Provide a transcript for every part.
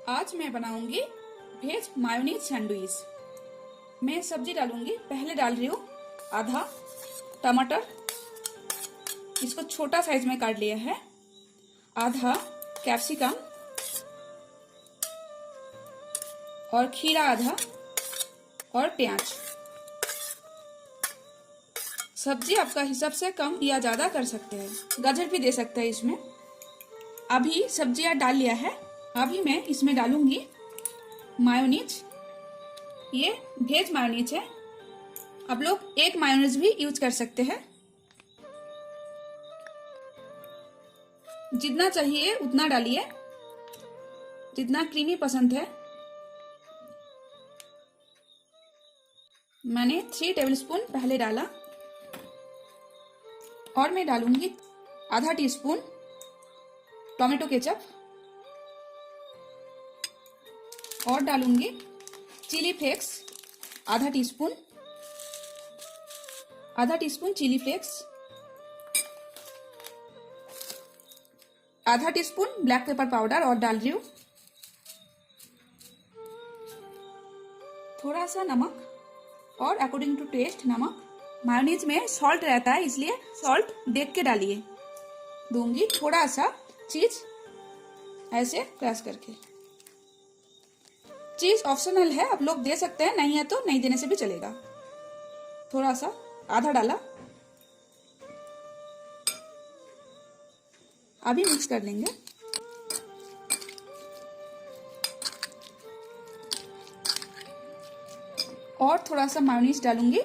आज मैं बनाऊंगी वेज मायोनीज सैंडविच। मैं सब्जी डालूंगी। पहले डाल रही हूँ आधा टमाटर, इसको छोटा साइज में काट लिया है, आधा कैप्सिकम और खीरा आधा और प्याज। सब्जी आपका हिसाब से कम या ज्यादा कर सकते हैं, गाजर भी दे सकते हैं इसमें। अभी सब्जियां डाल लिया है। अभी मैं इसमें डालूंगी मायोनीज। ये वेज मायोनीज है, आप लोग एक मायोनीज भी यूज कर सकते हैं। जितना चाहिए उतना डालिए, जितना क्रीमी पसंद है। मैंने 3 टेबलस्पून पहले डाला और मैं डालूंगी आधा टीस्पून टोमेटो केचप और डालूंगी चिली फ्लेक्स आधा टीस्पून चिली फ्लेक्स, आधा टीस्पून ब्लैक पेपर पाउडर और डाल रही हूं थोड़ा सा नमक और अकॉर्डिंग टू टेस्ट नमक। मायोनीज में सॉल्ट रहता है, इसलिए सॉल्ट देख के डालिए। दूंगी थोड़ा सा चीज ऐसे क्रश करके। चीज ऑप्शनल है, आप लोग दे सकते हैं, नहीं है तो नहीं देने से भी चलेगा। थोड़ा सा आधा डाला। अभी मिक्स कर लेंगे। और थोड़ा सा मायोनीज डालूंगी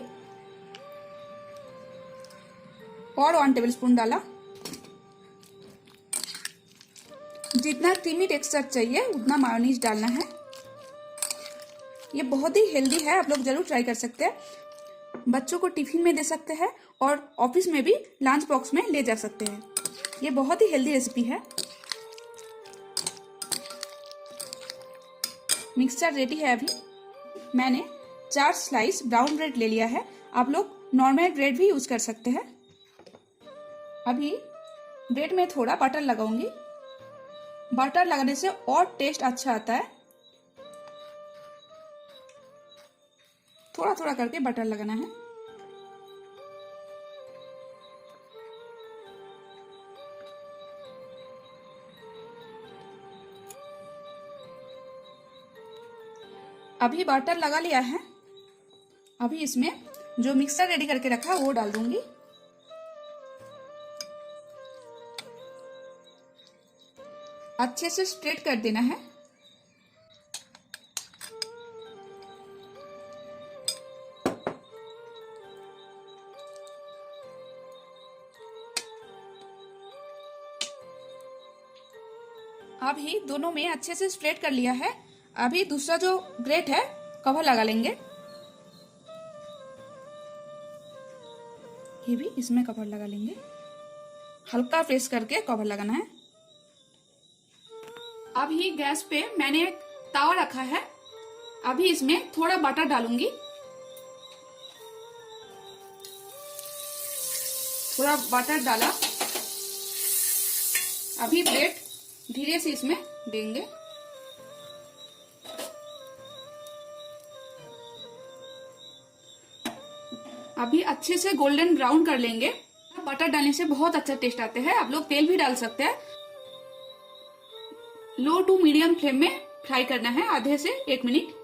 और 1 टेबलस्पून डाला। जितना क्रीमी टेक्सचर चाहिए उतना मायोनीज डालना है। ये बहुत ही हेल्दी है, आप लोग जरूर ट्राई कर सकते हैं। बच्चों को टिफिन में दे सकते हैं और ऑफिस में भी लंच बॉक्स में ले जा सकते हैं। ये बहुत ही हेल्दी रेसिपी है। मिक्सचर रेडी है। अभी मैंने 4 स्लाइस ब्राउन ब्रेड ले लिया है, आप लोग नॉर्मल ब्रेड भी यूज कर सकते हैं। अभी ब्रेड में थोड़ा बटर लगाऊंगी। बटर लगाने से और टेस्ट अच्छा आता है। थोड़ा थोड़ा करके बटर लगाना है। अभी बटर लगा लिया है। अभी इसमें जो मिक्सर रेडी करके रखा है वो डाल दूंगी। अच्छे से स्ट्रेट कर देना है। अभी दोनों में अच्छे से स्प्रेड कर लिया है। अभी दूसरा जो ब्रेड है कवर लगा लेंगे। ये भी इसमें कवर लगा लेंगे। हल्का प्रेस करके कवर लगाना है। अभी गैस पे मैंने एक तवा रखा है। अभी इसमें थोड़ा बटर डालूंगी। थोड़ा बटर डाला। अभी ब्रेड धीरे से इसमें देंगे। अभी अच्छे से गोल्डन ब्राउन कर लेंगे। बटर डालने से बहुत अच्छा टेस्ट आते हैं। आप लोग तेल भी डाल सकते हैं। लो टू मीडियम फ्लेम में फ्राई करना है आधे से 1 मिनट।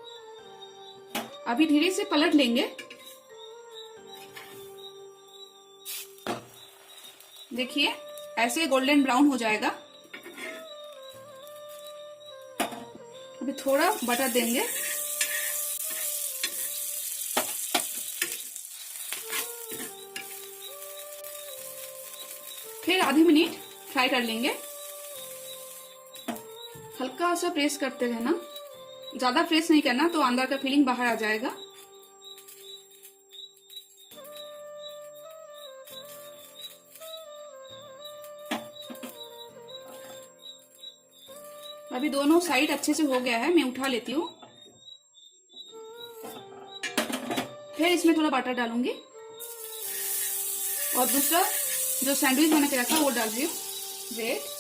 अभी धीरे से पलट लेंगे। देखिए ऐसे गोल्डन ब्राउन हो जाएगा। अभी थोड़ा बटर देंगे। फिर आधे मिनट फ्राई कर लेंगे। हल्का सा प्रेस करते रहना, ज्यादा प्रेस नहीं करना तो अंदर का फीलिंग बाहर आ जाएगा। अभी दोनों साइड अच्छे से हो गया है, मैं उठा लेती हूँ। फिर इसमें थोड़ा बटर डालूंगी और दूसरा जो सैंडविच बना के रखा वो डाल रही हूँ ब्रेड।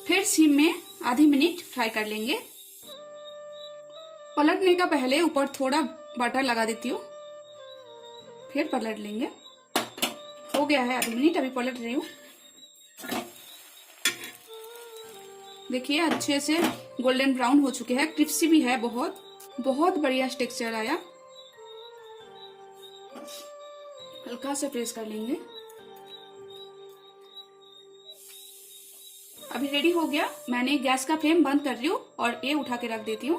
फिर फिर सिम में आधी मिनट फ्राई कर लेंगे। पलटने का पहले ऊपर थोड़ा बटर लगा देती हूँ, फिर पलट लेंगे। हो गया है आधी मिनट, अभी पलट रही हूँ। देखिए अच्छे से गोल्डन ब्राउन हो चुके हैं, क्रिस्पी भी है, बहुत बहुत बढ़िया टेक्सचर आया। हल्का से प्रेस कर लेंगे। अभी रेडी हो गया। मैंने गैस का फ्लेम बंद कर रही हूँ और ये उठा के रख देती हूँ।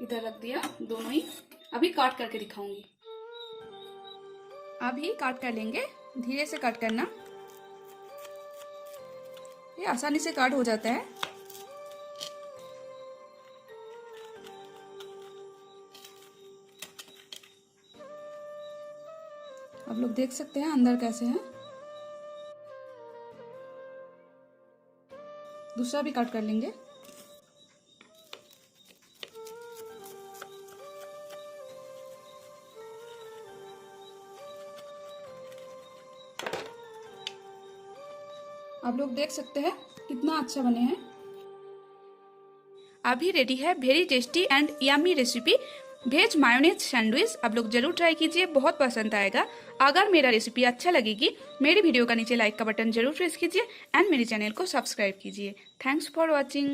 इधर रख दिया दोनों ही। अभी काट करके दिखाऊंगी। अभी काट कर लेंगे, धीरे से काट करना, ये आसानी से काट हो जाता है। आप लोग देख सकते हैं अंदर कैसे हैं। दूसरा भी काट कर लेंगे। आप लोग देख सकते हैं कितना अच्छा बने हैं। अभी रेडी है very tasty and yummy recipe veg mayonnaise sandwich. आप लोग जरूर ट्राई कीजिए, बहुत पसंद आएगा। अगर मेरा रेसिपी अच्छा लगेगी, मेरी वीडियो का नीचे लाइक का बटन जरूर प्रेस कीजिए एंड मेरे चैनल को सब्सक्राइब कीजिए। Thanks for watching.